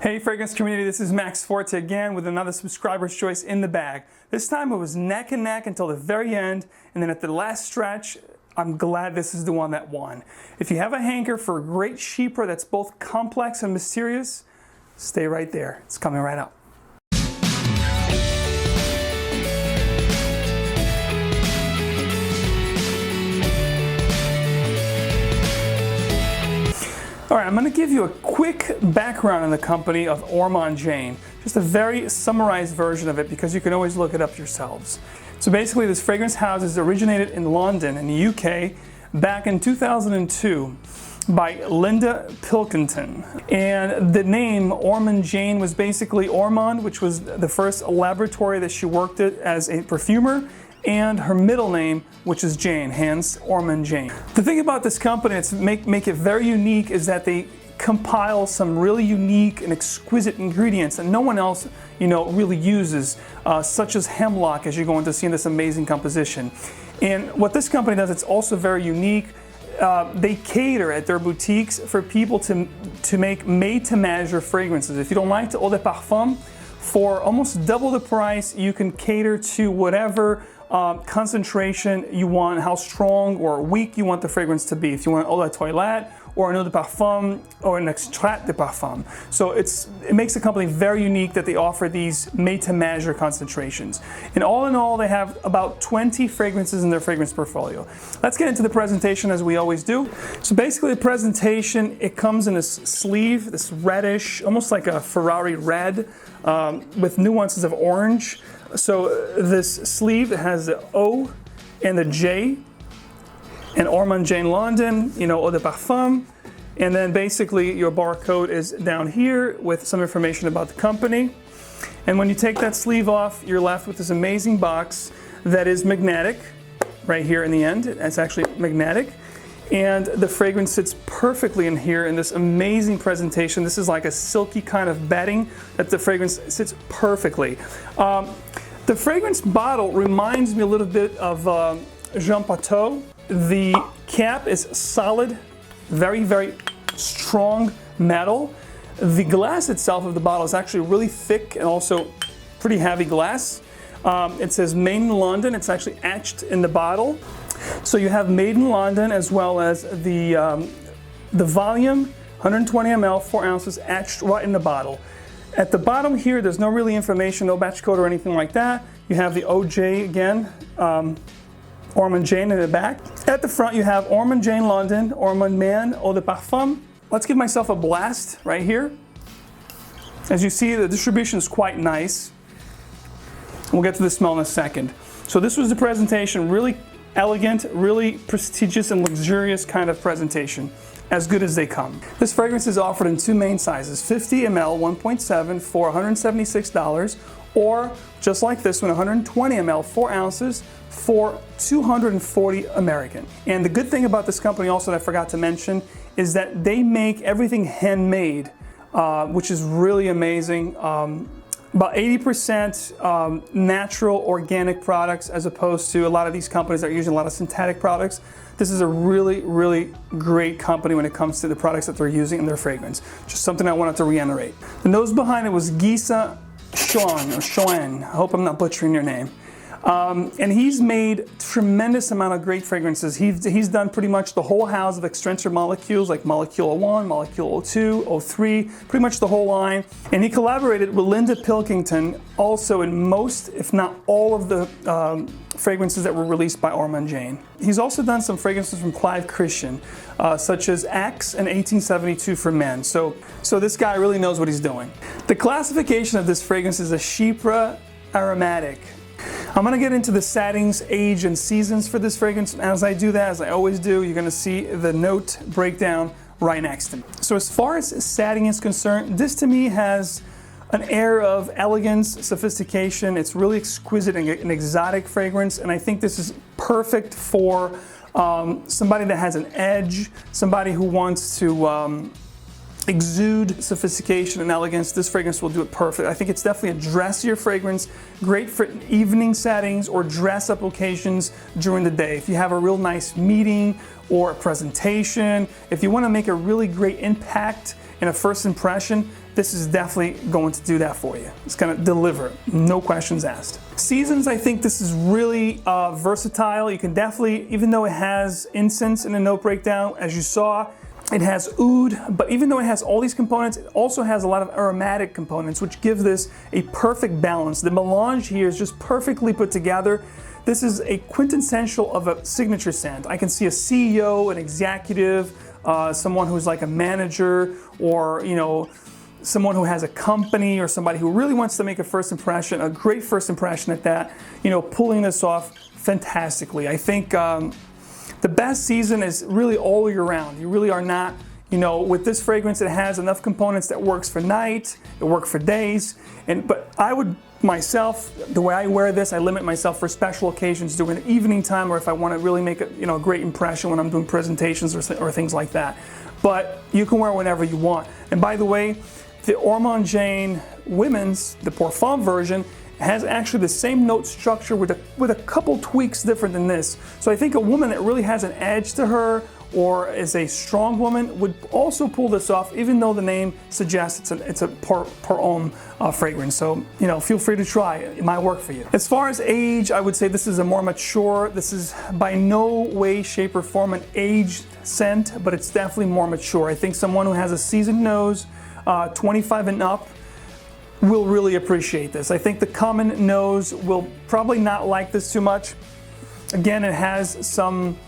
Hey fragrance community, this is Max Forti again with another subscriber's choice in the bag. This time it was neck and neck until the very end, and then at the last stretch, I'm glad this is the one that won. If you have a hanker for a great chypre that's both complex and mysterious, stay right there. It's coming right up. All right, I'm going to give you a quick background on the company of Ormonde Jayne. Just a very summarized version of it because you can always look it up yourselves. So basically this fragrance house is originated in London in the UK back in 2002 by Linda Pilkington. And the name Ormonde Jayne was basically Ormonde, which was the first laboratory that she worked at as a perfumer, and her middle name, which is Jayne, hence Ormonde Jayne. The thing about this company that's make it very unique is that they compile some really unique and exquisite ingredients that no one else, really uses, such as hemlock, as you're going to see in this amazing composition. And what this company does, it's also very unique. They cater at their boutiques for people to make made-to-measure fragrances. If you don't like the eau de parfum, for almost double the price, you can cater to whatever concentration you want, how strong or weak you want the fragrance to be. If you want eau de toilette or an eau de parfum or an extrait de parfum. So it makes the company very unique that they offer these made-to-measure concentrations. And all in all, they have about 20 fragrances in their fragrance portfolio. Let's get into the presentation as we always do. So basically the presentation, it comes in this sleeve, this reddish, almost like a Ferrari red, with nuances of orange. So this sleeve has the O and the J, and Ormonde Jayne London, eau de parfum, and then basically your barcode is down here with some information about the company. And when you take that sleeve off, you're left with this amazing box that is magnetic, right here in the end. It's actually magnetic. And the fragrance sits perfectly in here in this amazing presentation. This is like a silky kind of bedding that the fragrance sits perfectly. The fragrance bottle reminds me a little bit of Jean Pateau. The cap is solid, very, very strong metal. The glass itself of the bottle is actually really thick and also pretty heavy glass. It says Made in London. It's actually etched in the bottle. So you have Made in London as well as the volume, 120 ml, 4 ounces, etched right in the bottle. At the bottom here, there's no really information, no batch code or anything like that. You have the OJ again, Ormonde Jayne in the back. At the front, you have Ormonde Jayne London, Ormonde Man, Eau de Parfum. Let's give myself a blast right here. As you see, the distribution is quite nice. We'll get to the smell in a second. So this was the presentation, really elegant, really prestigious and luxurious kind of presentation. As good as they come. This fragrance is offered in two main sizes, 50 ml 1.7 for $176, or just like this one, 120 ml 4 ounces for $240 American. And the good thing about this company also that I forgot to mention is that they make everything handmade, which is really amazing. About 80% natural, organic products as opposed to a lot of these companies that are using a lot of synthetic products. This is a really, really great company when it comes to the products that they're using in their fragrance. Just something I wanted to reiterate. The nose behind it was Gisa Schoen. I hope I'm not butchering your name. And he's made tremendous amount of great fragrances. He's done pretty much the whole house of extrinsic molecules like Molecule 01, Molecule 02, 03, pretty much the whole line. And he collaborated with Linda Pilkington also in most, if not all of the fragrances that were released by Ormonde Jayne. He's also done some fragrances from Clive Christian, such as X and 1872 for men. So this guy really knows what he's doing. The classification of this fragrance is a chypre aromatic. I'm going to get into the settings, age, and seasons for this fragrance. As I do that, as I always do, you're going to see the note breakdown right next to me. So as far as setting is concerned, this to me has an air of elegance, sophistication. It's really exquisite and an exotic fragrance, and I think this is perfect for somebody that has an edge, somebody who wants to exude sophistication and elegance. This fragrance will do it perfect. I think it's definitely a dressier fragrance, great for evening settings or dress up occasions during the day. If you have a real nice meeting or a presentation, if you want to make a really great impact in a first impression, this is definitely going to do that for you. It's going to deliver, no questions asked. Seasons, I think this is really versatile. You can definitely, even though it has incense in the note breakdown, as you saw, it has oud, but even though it has all these components, it also has a lot of aromatic components, which give this a perfect balance. The mélange here is just perfectly put together. This is a quintessential of a signature scent. I can see a CEO, an executive, someone who's like a manager, or someone who has a company, or somebody who really wants to make a first impression, a great first impression at that, pulling this off fantastically. I think the best season is really all year round. You really are not, with this fragrance, it has enough components that works for night, it works for days, but I would myself, the way I wear this, I limit myself for special occasions, during the evening time, or if I want to really make a great impression when I'm doing presentations or things like that. But you can wear whenever you want. And by the way, the Ormonde Jayne women's, the Parfum version, has actually the same note structure with a couple tweaks different than this. So I think a woman that really has an edge to her, or is a strong woman, would also pull this off, even though the name suggests it's a par homme fragrance. So feel free to try it. It might work for you. As far as age, I would say this is a more mature. This is by no way, shape, or form an aged scent, but it's definitely more mature. I think someone who has a seasoned nose, 25 and up, will really appreciate this. I think the common nose will probably not like this too much. Again, it has some,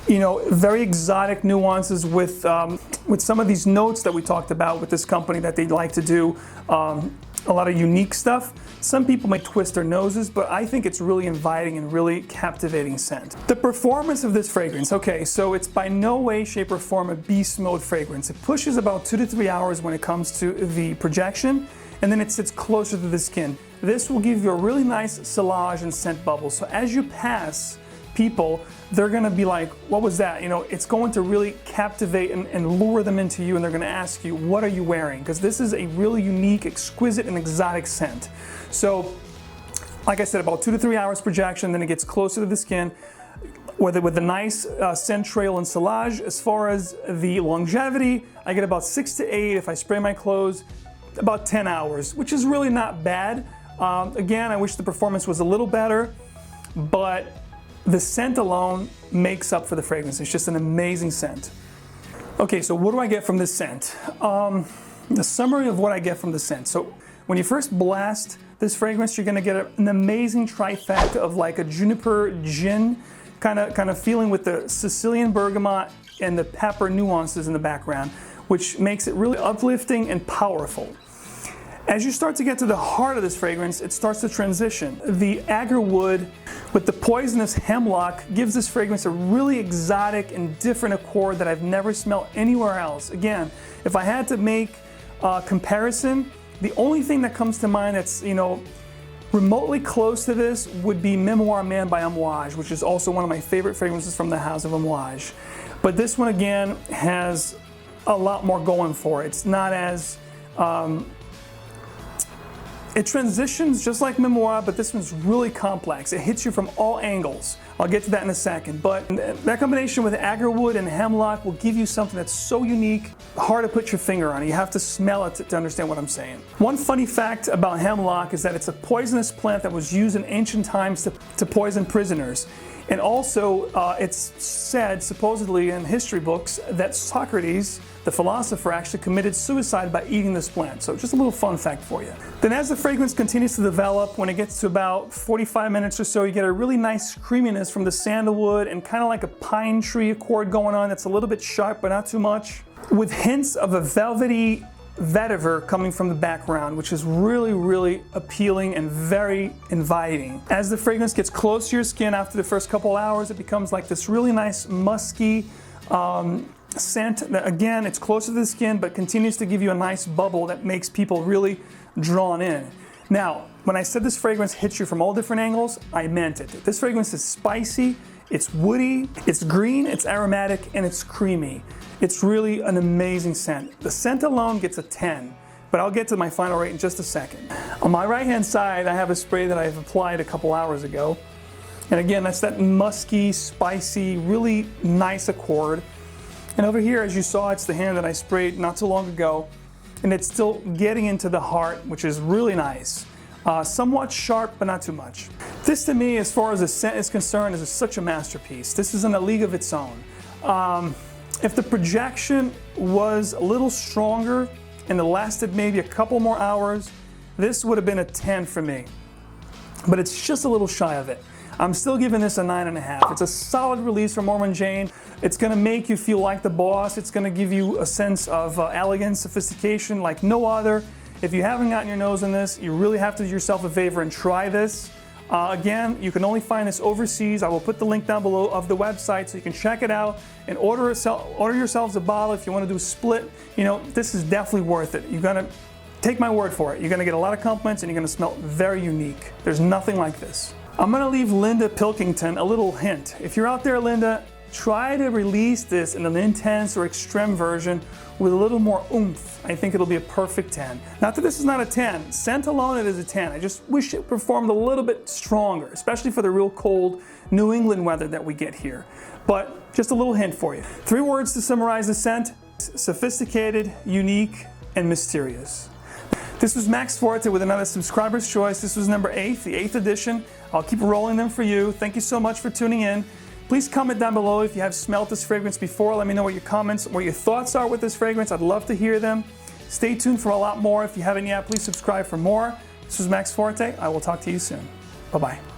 very exotic nuances with some of these notes that we talked about with this company, that they like to do a lot of unique stuff. Some people may twist their noses, but I think it's really inviting and really captivating scent. The performance of this fragrance, okay, so it's by no way, shape, or form a beast mode fragrance. It pushes about 2 to 3 hours when it comes to the projection, and then it sits closer to the skin. This will give you a really nice sillage and scent bubble. So as you pass people, they're gonna be like, what was that? It's going to really captivate and lure them into you, and they're gonna ask you, what are you wearing? Because this is a really unique, exquisite, and exotic scent. So, like I said, about 2 to 3 hours projection, then it gets closer to the skin, with a nice scent trail and sillage. As far as the longevity, I get about 6 to 8 if I spray my clothes, about 10 hours, which is really not bad. Again, I wish the performance was a little better, but the scent alone makes up for the fragrance. It's just an amazing scent. Okay, so what do I get from this scent? The summary of what I get from the scent. So when you first blast this fragrance, you're gonna get an amazing trifecta of like a juniper gin kind of feeling, with the Sicilian Bergamot and the pepper nuances in the background, which makes it really uplifting and powerful. As you start to get to the heart of this fragrance, it starts to transition. The Agarwood with the poisonous Hemlock gives this fragrance a really exotic and different accord that I've never smelled anywhere else. Again, if I had to make a comparison, the only thing that comes to mind that's remotely close to this would be Memoir Man by Mélange, which is also one of my favorite fragrances from the house of Mélange. But this one again has a lot more going for it. It's not as it transitions just like Memoir, but this one's really complex. It hits you from all angles. I'll get to that in a second. But that combination with Agarwood and Hemlock will give you something that's so unique, hard to put your finger on. You have to smell it to understand what I'm saying. One funny fact about Hemlock is that it's a poisonous plant that was used in ancient times to poison prisoners. And also, it's said, supposedly in history books, that Socrates, the philosopher, actually committed suicide by eating this plant. So just a little fun fact for you. Then as the fragrance continues to develop, when it gets to about 45 minutes or so, you get a really nice creaminess from the sandalwood and kind of like a pine tree accord going on that's a little bit sharp, but not too much, with hints of a velvety vetiver coming from the background, which is really, really appealing and very inviting. As the fragrance gets close to your skin after the first couple hours, it becomes like this really nice musky scent that, again, it's closer to the skin but continues to give you a nice bubble that makes people really drawn in. Now, when I said this fragrance hits you from all different angles, I meant it. This fragrance is spicy, it's woody, it's green, it's aromatic, and it's creamy. It's really an amazing scent. The scent alone gets a 10, but I'll get to my final rate in just a second. On my right-hand side, I have a spray that I've applied a couple hours ago. And again, that's that musky, spicy, really nice accord. And over here, as you saw, it's the hand that I sprayed not too long ago. and it's still getting into the heart, which is really nice. Somewhat sharp, but not too much. This to me, as far as the scent is concerned, is such a masterpiece. This is in a league of its own. If the projection was a little stronger and it lasted maybe a couple more hours, this would have been a 10 for me. But it's just a little shy of it. I'm still giving this a 9.5. It's a solid release from Ormonde Jayne. It's gonna make you feel like the boss. It's gonna give you a sense of elegance, sophistication like no other. If you haven't gotten your nose in this, you really have to do yourself a favor and try this. Again, you can only find this overseas. I will put the link down below of the website so you can check it out and order yourselves a bottle if you want to do a split. You know, this is definitely worth it. You're gonna take my word for it. You're gonna get a lot of compliments and you're gonna smell very unique. There's nothing like this. I'm gonna leave Linda Pilkington a little hint. If you're out there, Linda, try to release this in an intense or extreme version with a little more oomph. I think it'll be a perfect 10. Not that this is not a 10. Scent alone, it is a 10. I just wish it performed a little bit stronger, especially for the real cold New England weather that we get here. But just a little hint for you. 3 words to summarize the scent: sophisticated, unique, and mysterious. This was Max Forti with another Subscriber's Choice. This was number 8, the 8th edition. I'll keep rolling them for you. Thank you so much for tuning in. Please comment down below if you have smelled this fragrance before. Let me know what your comments, what your thoughts are with this fragrance. I'd love to hear them. Stay tuned for a lot more. If you haven't yet, please subscribe for more. This was Max Forti. I will talk to you soon. Bye-bye.